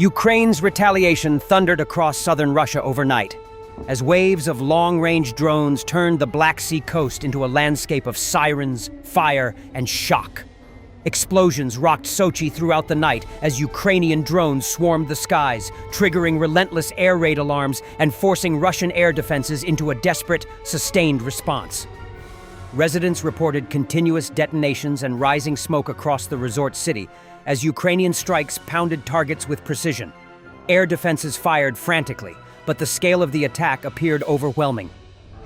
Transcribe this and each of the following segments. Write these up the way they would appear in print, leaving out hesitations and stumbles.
Ukraine's retaliation thundered across southern Russia overnight, as waves of long-range drones turned the Black Sea coast into a landscape of sirens, fire, and shock. Explosions rocked Sochi throughout the night as Ukrainian drones swarmed the skies, triggering relentless air raid alarms and forcing Russian air defenses into a desperate, sustained response. Residents reported continuous detonations and rising smoke across the resort city as Ukrainian strikes pounded targets with precision. Air defenses fired frantically, but the scale of the attack appeared overwhelming.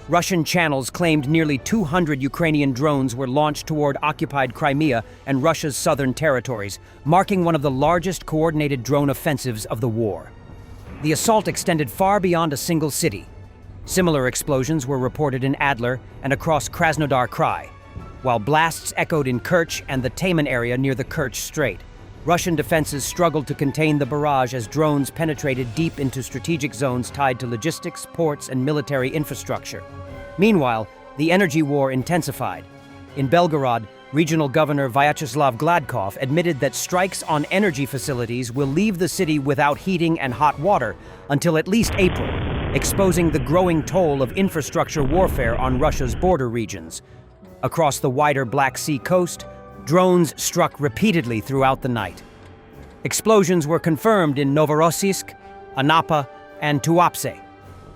Russian channels claimed nearly 200 Ukrainian drones were launched toward occupied Crimea and Russia's southern territories, marking one of the largest coordinated drone offensives of the war. The assault extended far beyond a single city. Similar explosions were reported in Adler and across Krasnodar Krai, while blasts echoed in Kerch and the Taman area near the Kerch Strait. Russian defenses struggled to contain the barrage as drones penetrated deep into strategic zones tied to logistics, ports, and military infrastructure. Meanwhile, the energy war intensified. In Belgorod, Regional Governor Vyacheslav Gladkov admitted that strikes on energy facilities will leave the city without heating and hot water until at least April, exposing the growing toll of infrastructure warfare on Russia's border regions. Across the wider Black Sea coast, drones struck repeatedly throughout the night. Explosions were confirmed in Novorossiysk, Anapa, and Tuapse,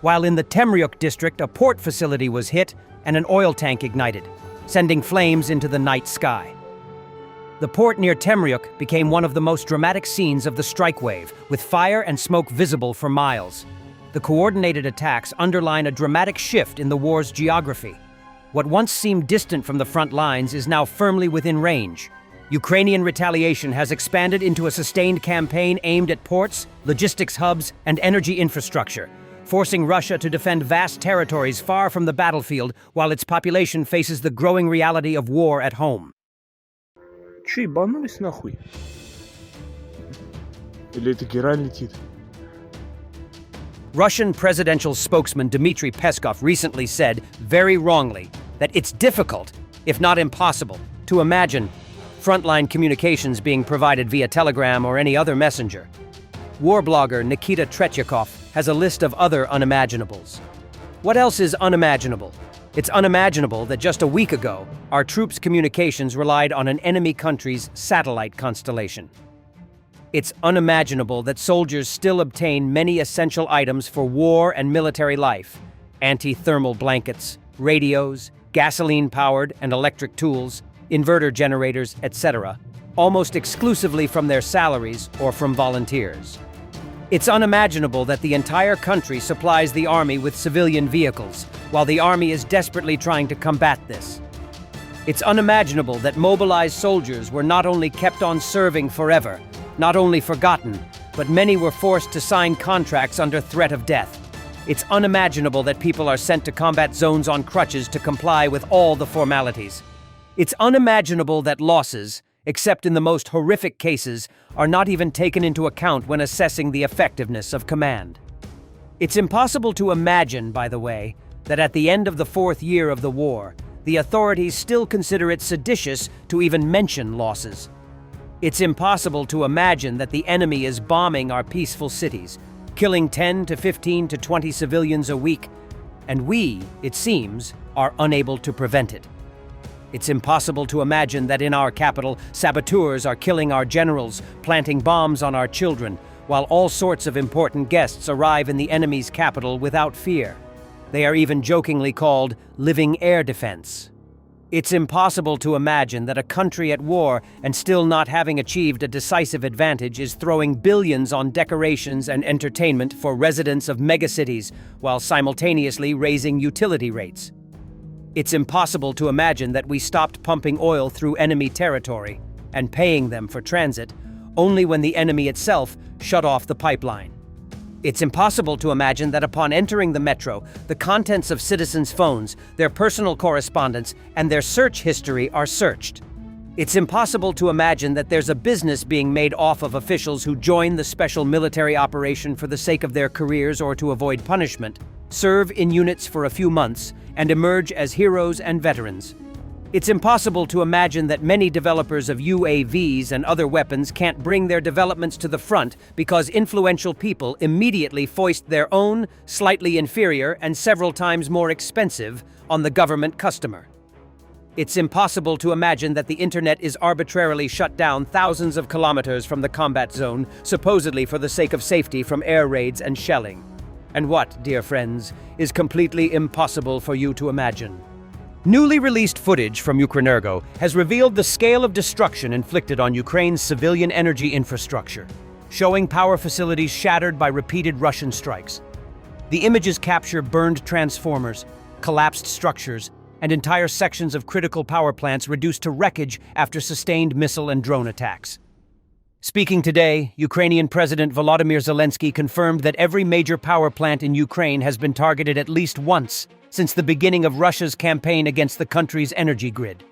while in the Temryuk district a port facility was hit and an oil tank ignited, sending flames into the night sky. The port near Temryuk became one of the most dramatic scenes of the strike wave, with fire and smoke visible for miles. The coordinated attacks underline a dramatic shift in the war's geography. What once seemed distant from the front lines is now firmly within range. Ukrainian retaliation has expanded into a sustained campaign aimed at ports, logistics hubs, and energy infrastructure, forcing Russia to defend vast territories far from the battlefield while its population faces the growing reality of war at home. Че, ебанулись нахуй? Или это герань летит? Russian presidential spokesman Dmitry Peskov recently said, very wrongly, that it's difficult, if not impossible, to imagine frontline communications being provided via telegram or any other messenger. War blogger Nikita Tretyakov has a list of other unimaginables. What else is unimaginable? It's unimaginable that just a week ago, our troops' communications relied on an enemy country's satellite constellation. It's unimaginable that soldiers still obtain many essential items for war and military life: anti-thermal blankets, radios, gasoline-powered and electric tools, inverter generators, etc., almost exclusively from their salaries or from volunteers. It's unimaginable that the entire country supplies the army with civilian vehicles, while the army is desperately trying to combat this. It's unimaginable that mobilized soldiers were not only kept on serving forever, not only forgotten, but many were forced to sign contracts under threat of death. It's unimaginable that people are sent to combat zones on crutches to comply with all the formalities. It's unimaginable that losses, except in the most horrific cases, are not even taken into account when assessing the effectiveness of command. It's impossible to imagine, by the way, that at the end of the 4th year of the war, the authorities still consider it seditious to even mention losses. It's impossible to imagine that the enemy is bombing our peaceful cities, killing 10 to 15 to 20 civilians a week, and we, it seems, are unable to prevent it. It's impossible to imagine that in our capital, saboteurs are killing our generals, planting bombs on our children, while all sorts of important guests arrive in the enemy's capital without fear. They are even jokingly called living air defense. It's impossible to imagine that a country at war and still not having achieved a decisive advantage is throwing billions on decorations and entertainment for residents of megacities while simultaneously raising utility rates. It's impossible to imagine that we stopped pumping oil through enemy territory and paying them for transit only when the enemy itself shut off the pipeline. It's impossible to imagine that upon entering the metro, the contents of citizens' phones, their personal correspondence, and their search history are searched. It's impossible to imagine that there's a business being made off of officials who join the special military operation for the sake of their careers or to avoid punishment, serve in units for a few months, and emerge as heroes and veterans. It's impossible to imagine that many developers of UAVs and other weapons can't bring their developments to the front because influential people immediately foist their own, slightly inferior and several times more expensive, on the government customer. It's impossible to imagine that the internet is arbitrarily shut down thousands of kilometers from the combat zone, supposedly for the sake of safety from air raids and shelling. And what, dear friends, is completely impossible for you to imagine? Newly released footage from Ukrenergo has revealed the scale of destruction inflicted on Ukraine's civilian energy infrastructure, showing power facilities shattered by repeated Russian strikes. The images capture burned transformers, collapsed structures, and entire sections of critical power plants reduced to wreckage after sustained missile and drone attacks. Speaking today, Ukrainian President Volodymyr Zelensky confirmed that every major power plant in Ukraine has been targeted at least once since the beginning of Russia's campaign against the country's energy grid.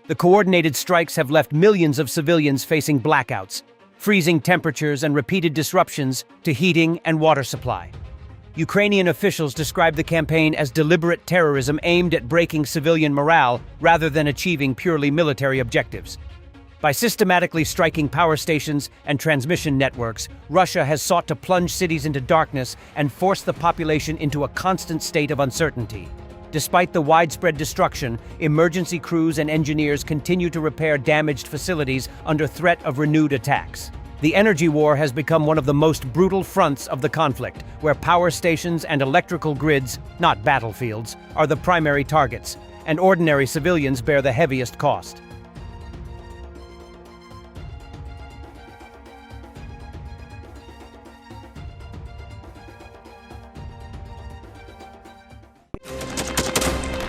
The coordinated strikes have left millions of civilians facing blackouts, freezing temperatures, and repeated disruptions to heating and water supply. Ukrainian officials describe the campaign as deliberate terrorism aimed at breaking civilian morale rather than achieving purely military objectives. By systematically striking power stations and transmission networks, Russia has sought to plunge cities into darkness and force the population into a constant state of uncertainty. Despite the widespread destruction, emergency crews and engineers continue to repair damaged facilities under threat of renewed attacks. The energy war has become one of the most brutal fronts of the conflict, where power stations and electrical grids, not battlefields, are the primary targets, and ordinary civilians bear the heaviest cost.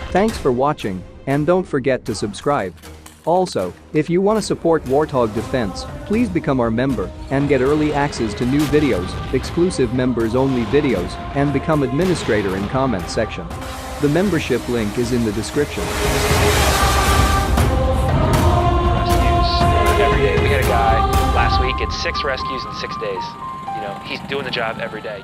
Thanks for watching, and don't forget to subscribe. Also, if you want to support Warthog Defense, please become our member and get early access to new videos, exclusive members-only videos, and become administrator in comments section. The membership link is in the description. Rescues every day. We had a guy last week, it's 6 rescues in 6 days. You know, he's doing the job every day.